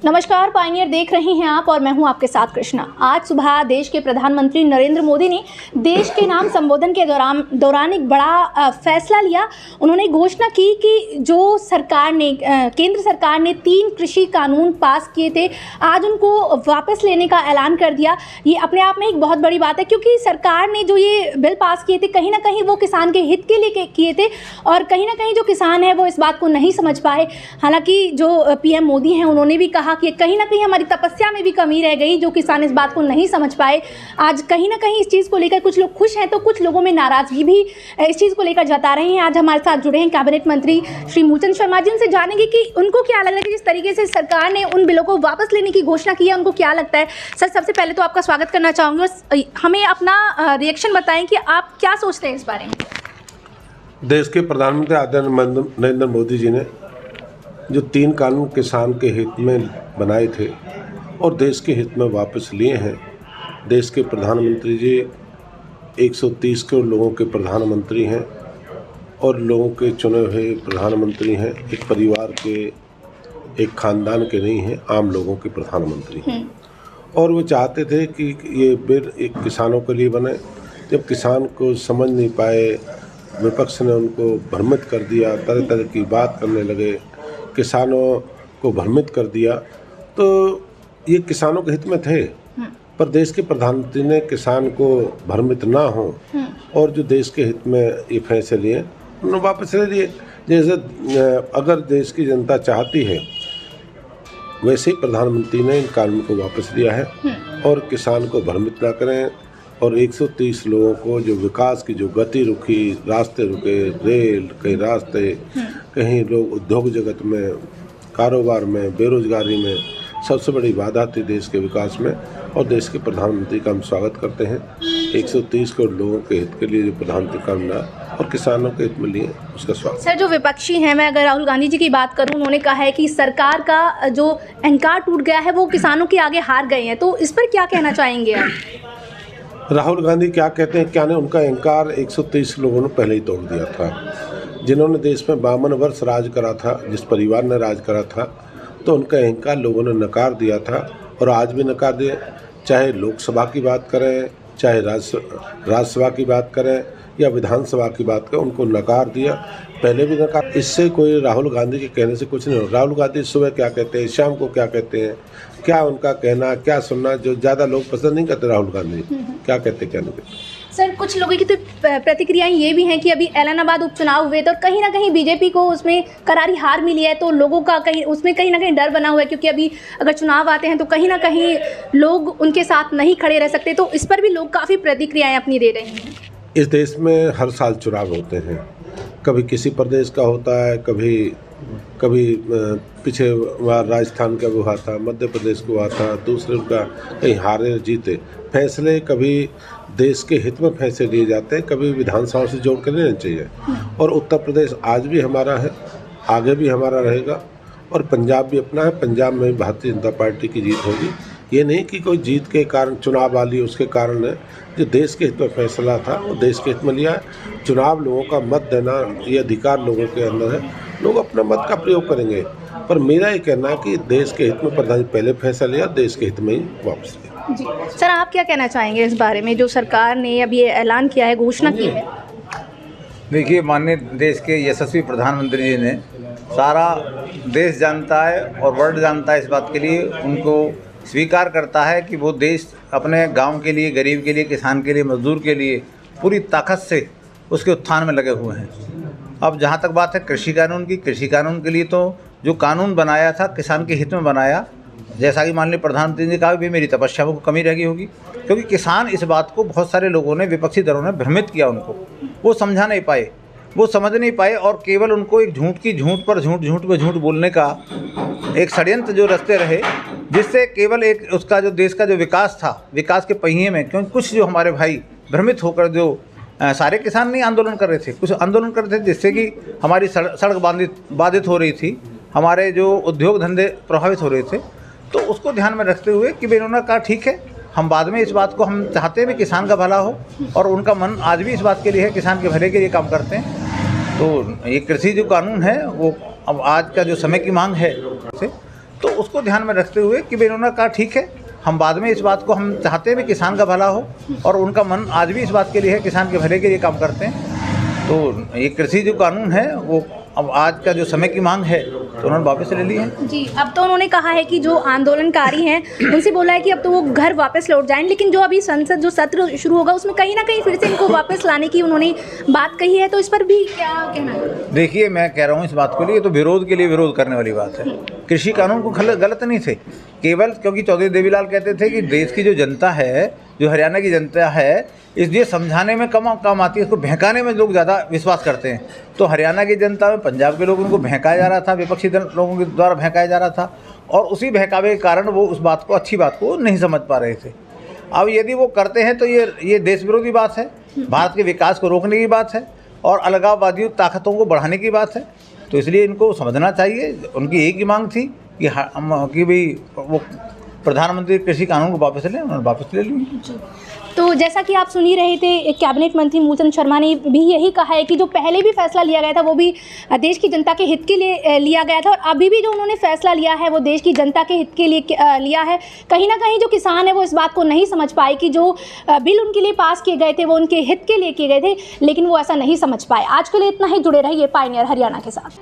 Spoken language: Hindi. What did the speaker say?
नमस्कार, पायनियर देख रहे हैं आप और मैं हूं आपके साथ कृष्णा। आज सुबह देश के प्रधानमंत्री नरेंद्र मोदी ने देश के नाम संबोधन के दौरान एक बड़ा फैसला लिया। उन्होंने घोषणा की कि जो केंद्र सरकार ने 3 कृषि कानून पास किए थे, आज उनको वापस लेने का ऐलान कर दिया। ये अपने आप में एक बहुत बड़ी बात है, क्योंकि सरकार ने जो ये बिल पास किए थे कहीं ना कहीं वो किसान के हित के लिए किए थे और कहीं ना कहीं जो किसान है वो इस बात को नहीं समझ पाए। हालांकि जो पीएम मोदी हैं उन्होंने भी कहा कि कहीं ना कहीं हमारी तपस्या में भी कमी रह गई, जो किसान इस बात को नहीं समझ पाए। आज कहीं ना कहीं इस चीज़ को लेकर कुछ लोग खुश हैं तो कुछ लोगों में नाराज़गी भी इस चीज़ को लेकर जता रहे हैं। आज हमारे साथ जुड़े हैं कैबिनेट मंत्री श्री मूलचंद शर्मा जी। उनसे जानेंगे कि उनको क्या लग रहा है कि जिस तरीके से सरकार ने उन बिलों को वापस लेने की घोषणा की है, उनको क्या लगता है। सर, सबसे पहले तो आपका स्वागत करना चाहूँगी और हमें अपना रिएक्शन बताएं कि आप क्या सोचते हैं इस बारे में। देश के प्रधानमंत्री आदरणीय नरेंद्र मोदी जी ने जो 3 कानून किसान के हित में बनाए थे और देश के हित में वापस लिए हैं। देश के प्रधानमंत्री जी 130 करोड़ लोगों के प्रधानमंत्री हैं और लोगों के चुने हुए प्रधानमंत्री हैं। एक परिवार के, एक खानदान के नहीं हैं, आम लोगों के प्रधानमंत्री हैं। और वो चाहते थे कि ये बिल एक किसानों के लिए बने। जब किसान को समझ नहीं पाए, विपक्ष ने उनको भ्रमित कर दिया, तरह तरह की बात करने लगे, किसानों को भ्रमित कर दिया, तो ये किसानों के हित में थे। पर देश के प्रधानमंत्री ने किसान को भ्रमित ना हो और जो देश के हित में ये फैसले लिए उन्होंने वापस ले लिए। जैसे अगर देश की जनता चाहती है वैसे ही प्रधानमंत्री ने इन कानून को वापस लिया है और किसान को भ्रमित ना करें। और 130 लोगों को जो विकास की जो गति रुकी, रास्ते रुके, रेल, कई रास्ते, कहीं लोग उद्योग जगत में, कारोबार में, बेरोजगारी में, सबसे बड़ी बाधा थी देश के विकास में। और देश के प्रधानमंत्री का हम स्वागत करते हैं। 130 करोड़ लोगों के हित के लिए जो प्रधानमंत्री काम रहा और किसानों के हित में लिए, उसका स्वागत। सर, जो विपक्षी हैं, मैं अगर राहुल गांधी जी की बात करूं, उन्होंने कहा है कि सरकार का जो अहंकार टूट गया है, वो किसानों के आगे हार गए हैं, तो इस पर क्या कहना चाहेंगे आप। राहुल गांधी क्या कहते हैं, क्या ने उनका अहंकार 130 लोगों ने पहले ही तोड़ दिया था। जिन्होंने देश में 52 वर्ष राज करा था, जिस परिवार ने राज करा था, तो उनका अहंकार लोगों ने नकार दिया था और आज भी नकार दिए। चाहे लोकसभा की बात करें, चाहे राज्यसभा की बात करें या विधानसभा की बात करें, उनको नकार दिया, पहले भी नकार। इससे कोई राहुल गांधी के कहने से कुछ नहीं हो। राहुल गांधी सुबह क्या कहते हैं, शाम को क्या कहते हैं, क्या उनका कहना, क्या सुनना, जो ज़्यादा लोग पसंद नहीं करते राहुल गांधी क्या कहते, क्या नहीं कहते। सर, कुछ लोगों की तो प्रतिक्रियाएं ये भी हैं कि अभी ऐलानाबाद उपचुनाव हुए तो कहीं ना कहीं बीजेपी को उसमें करारी हार मिली है, तो लोगों का कहीं ना कहीं डर बना हुआ है, क्योंकि अभी अगर चुनाव आते हैं तो कहीं ना कहीं लोग उनके साथ नहीं खड़े रह सकते। तो इस पर भी लोग काफ़ी प्रतिक्रियाएं अपनी दे रहे हैं। इस देश में हर साल चुनाव होते हैं, कभी किसी प्रदेश का होता है, कभी पीछे राजस्थान का भी हुआ था, मध्य प्रदेश को हुआ था, दूसरे का कहीं हारे जीते। फैसले कभी देश के हित में फैसले लिए जाते हैं, कभी विधानसभा से जोड़ कर लेना चाहिए। और उत्तर प्रदेश आज भी हमारा है, आगे भी हमारा रहेगा और पंजाब भी अपना है। पंजाब में भारतीय जनता पार्टी की जीत होगी। ये नहीं कि कोई जीत के कारण चुनाव आ ली, उसके कारण है। जो देश के हित में फैसला था वो देश के हित में लिया है। चुनाव लोगों का मत देना, ये अधिकार लोगों के अंदर है, लोग अपना मत का प्रयोग करेंगे। पर मेरा ये कहना है कि देश के हित में प्रधानमंत्री पहले फैसला लिया, देश के हित में ही वापस लिया। जी सर, आप क्या कहना चाहेंगे इस बारे में, जो सरकार ने अभी ये ऐलान किया है, घोषणा की है। देखिए, माननीय देश के यशस्वी प्रधानमंत्री जी ने, सारा देश जानता है और वर्ल्ड जानता है इस बात के लिए, उनको स्वीकार करता है कि वो देश अपने गांव के लिए, गरीब के लिए, किसान के लिए, मजदूर के लिए पूरी ताकत से उसके उत्थान में लगे हुए हैं। अब जहाँ तक बात है कृषि कानून की, कृषि कानून के लिए तो जो कानून बनाया था किसान के हित में बनाया। जैसा कि माननीय प्रधानमंत्री ने कहा भी मेरी तपस्या में कमी रह गई होगी, क्योंकि किसान इस बात को बहुत सारे लोगों ने, विपक्षी दलों ने भ्रमित किया। उनको वो समझा नहीं पाए, वो समझ नहीं पाए और केवल उनको एक झूठ की झूठ पर झूठ, झूठ पर झूठ बोलने का एक षड्यंत्र जो रचते रहे, जिससे केवल एक उसका जो देश का जो विकास था, विकास के पहिए में, क्योंकि कुछ जो हमारे भाई भ्रमित होकर, जो सारे किसान नहीं आंदोलन कर रहे थे, कुछ आंदोलन कर रहे थे जिससे कि हमारी सड़क बाधित हो रही थी, हमारे जो उद्योग धंधे प्रभावित हो रहे थे। तो उसको ध्यान में रखते हुए कि उन्होंने कहा ठीक है, हम बाद में इस बात को, हम चाहते हैं भी किसान का भला हो और उनका मन आज भी इस बात के लिए है, किसान के भले के लिए काम करते हैं। तो ये कृषि जो कानून है वो अब आज का जो समय की मांग है, तो उसको ध्यान में रखते हुए कि भाई इन्होंने कहा ठीक है, हम बाद में इस बात को, हम चाहते हैं भी किसान का भला हो, और उनका मन आज भी इस बात के लिए है, किसान के भले के लिए काम करते हैं। तो ये कृषि जो कानून है वो अब आज का जो समय की मांग है तो उन्होंने वापस ले ली है। जी, अब तो उन्होंने कहा है कि जो आंदोलनकारी हैं उनसे बोला है कि अब तो वो घर वापस लौट जाएं, लेकिन जो अभी संसद जो सत्र शुरू होगा उसमें कहीं ना कहीं फिर से इनको वापस लाने की उन्होंने बात कही है, तो इस पर भी क्या कहना है? देखिए, मैं कह रहा हूँ इस बात को लिए तो विरोध के लिए विरोध करने वाली बात है। कृषि कानून को गलत नहीं थे, केवल क्योंकि चौधरी देवीलाल कहते थे कि देश की जो जनता है, जो हरियाणा की जनता है, इसलिए समझाने में कम आती है, इसको बहकाने में लोग ज़्यादा विश्वास करते हैं। तो हरियाणा की जनता में पंजाब के लोगों को बहकाया जा रहा था, विपक्षी लोगों के द्वारा बहकाया जा रहा था, और उसी बहकावे के कारण वो उस बात को, अच्छी बात को नहीं समझ पा रहे थे। अब यदि वो करते हैं तो ये देश विरोधी बात है, भारत के विकास को रोकने की बात है, और अलगाववादी ताकतों को बढ़ाने की बात है। तो इसलिए इनको समझना चाहिए। उनकी एक ही मांग थी कि भाई वो प्रधानमंत्री कृषि कानून को वापस लें, उन्होंने वापस ले लिया। तो जैसा कि आप सुन ही रहे थे, एक कैबिनेट मंत्री मूलचंद शर्मा ने भी यही कहा है कि जो पहले भी फैसला लिया गया था वो भी देश की जनता के हित के लिए लिया गया था, और अभी भी जो उन्होंने फैसला लिया है वो देश की जनता के हित के लिए लिया है। कहीं ना कहीं जो किसान है वो इस बात को नहीं समझ पाए कि जो बिल उनके लिए पास किए गए थे वो उनके हित के लिए किए गए थे, लेकिन वो ऐसा नहीं समझ पाए। आज के लिए इतना ही। जुड़े रहिए पायनियर हरियाणा के साथ।